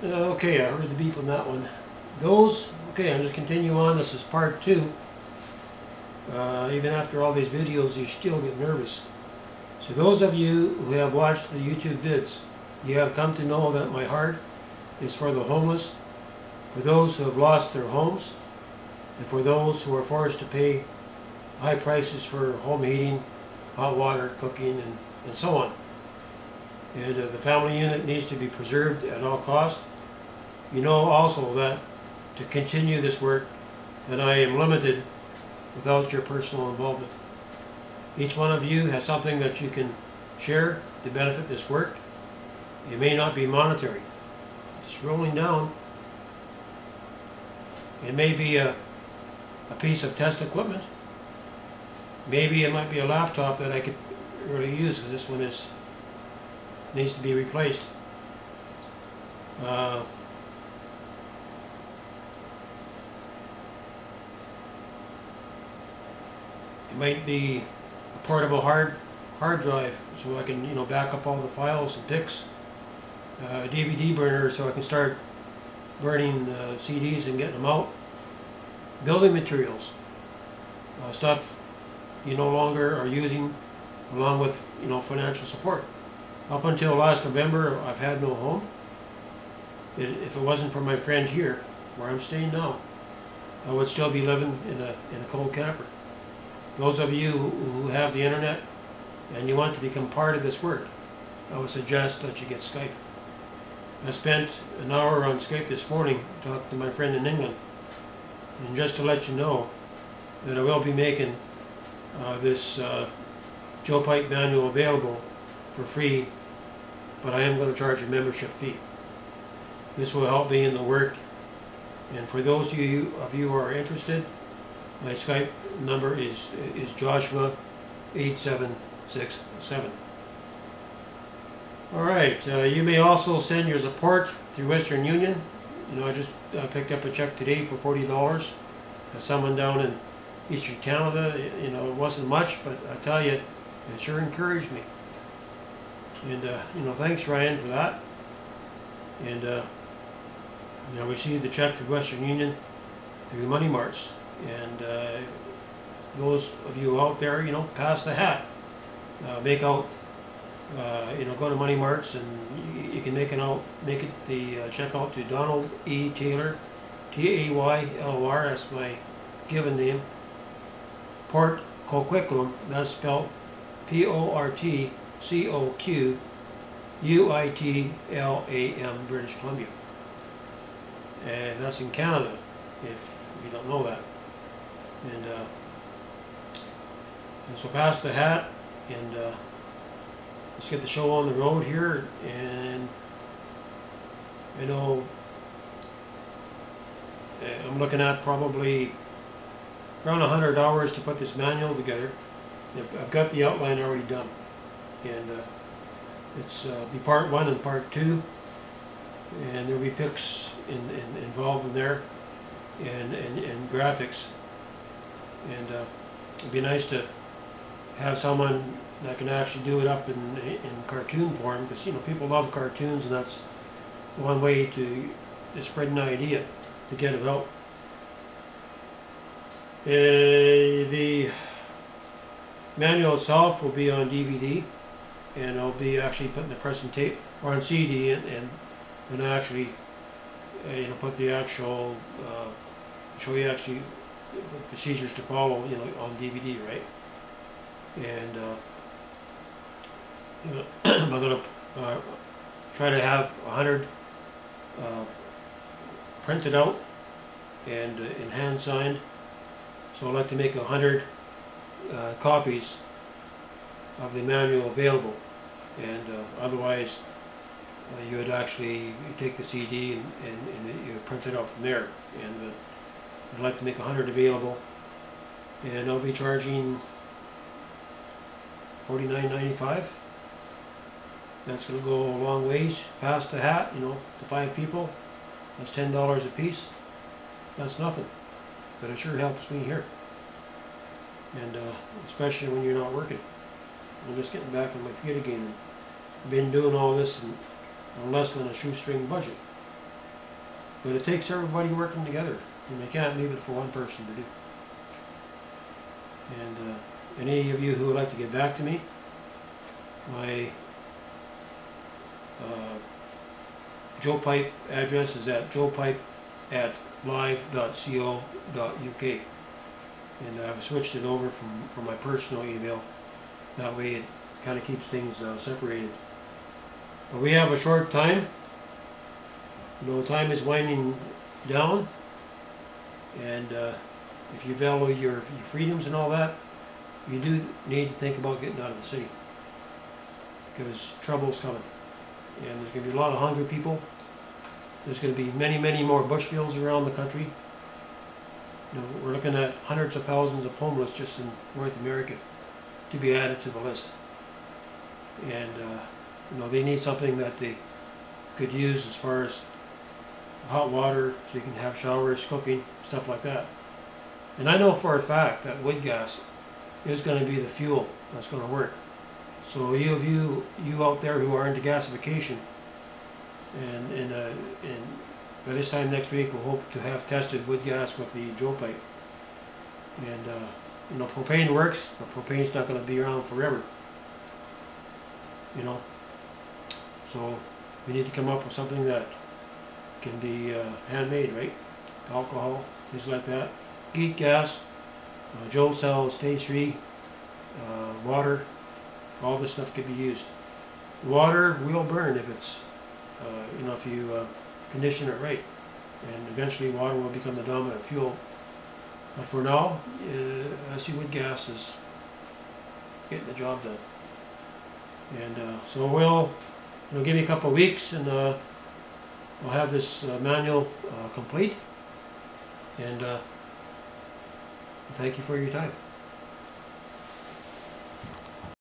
Okay, I heard the beep on that one. Okay, I'll just continue on. This is part 2. Even after all these videos, you still get nervous. So those of you who have watched the YouTube vids, you have come to know that my heart is for the homeless, for those who have lost their homes, and for those who are forced to pay high prices for home heating, hot water, cooking, and so on. And the family unit needs to be preserved at all costs. You know also that to continue this work, that I am limited without your personal involvement. Each one of you has something that you can share to benefit this work. It may not be monetary. Scrolling down, it may be a piece of test equipment. Maybe it might be a laptop that I could really use, because this one needs to be replaced. It might be a portable hard drive, so I can back up all the files and pics. A DVD burner, so I can start burning CDs and getting them out. Building materials, stuff you no longer are using, along with financial support. Up until last November, I've had no home. If it wasn't for my friend here, where I'm staying now, I would still be living in a cold camper. Those of you who have the internet and you want to become part of this work, I would suggest that you get Skype. I spent an hour on Skype this morning talking to my friend in England, and just to let you know that I will be making this Joe Pipe manual available for free, but I am going to charge a membership fee. This will help me in the work, and for those of you who are interested, my Skype number is Joshua8767. Alright, you may also send your support through Western Union. I just picked up a check today for $40. Someone down in Eastern Canada. It wasn't much, but I tell you, it sure encouraged me. And thanks Ryan for that. And I received the check through Western Union through Money Marts. And those of you out there, pass the hat. Make out, go to Money Marts, and you can make the check out to Donald E. Taylor, Taylor. That's my given name. Port Coquitlam. That's spelled Portcoquitlam, British Columbia. And that's in Canada, if you don't know that. And so pass the hat, and let's get the show on the road here. And I know I'm looking at probably around 100 hours to put this manual together. I've got the outline already done, and it's be part 1 and part 2, and there'll be pics involved in there, and graphics, and it'd be nice to have someone that can actually do it up in cartoon form, because people love cartoons, and that's one way to spread an idea, to get it out. The manual itself will be on DVD, and I'll be actually putting the pressing tape, or on CD, and actually put the actual show you actually the procedures to follow on DVD, right? And I'm going to try to have 100 printed out and hand signed. So I'd like to make 100 copies of the manual available, and otherwise you would actually take the CD and you print it out from there. And I'd like to make 100 available, and I'll be charging $49.95. That's going to go a long ways. Pass the hat, to 5 people. That's $10 a piece. That's nothing, but it sure helps me here. And especially when you're not working. I'm just getting back on my feet again. I've been doing all this on less than a shoestring budget. But it takes everybody working together, and you can't leave it for one person to do. And any of you who would like to get back to me, my Joe Pipe address is at joepipe@live.co.uk, and I've switched it over from my personal email. That way it kind of keeps things separated. But we have a short time. You know, time is winding down, and if you value your freedoms and all that, you do need to think about getting out of the city, because trouble's coming, and there's going to be a lot of hungry people. There's going to be many, many more bush fields around the country. You know, we're looking at hundreds of thousands of homeless just in North America to be added to the list, and you know, they need something that they could use as far as hot water, so you can have showers, cooking, stuff like that. And I know for a fact that wood gas is going to be the fuel that's going to work. So you out there who are into gasification, and by this time next week we'll hope to have tested wood gas with the Joe Pipe. And you know, propane works, but propane's not going to be around forever. You know, so we need to come up with something that can be handmade, right? Alcohol, things like that. Geat gas, Joe sells stage 3, water, all this stuff could be used. Water will burn if it's, you know, if you condition it right, and eventually water will become the dominant fuel. But for now, I see wood gas is getting the job done. And so we'll, you know, give me a couple of weeks, and we'll have this manual complete. And thank you for your time.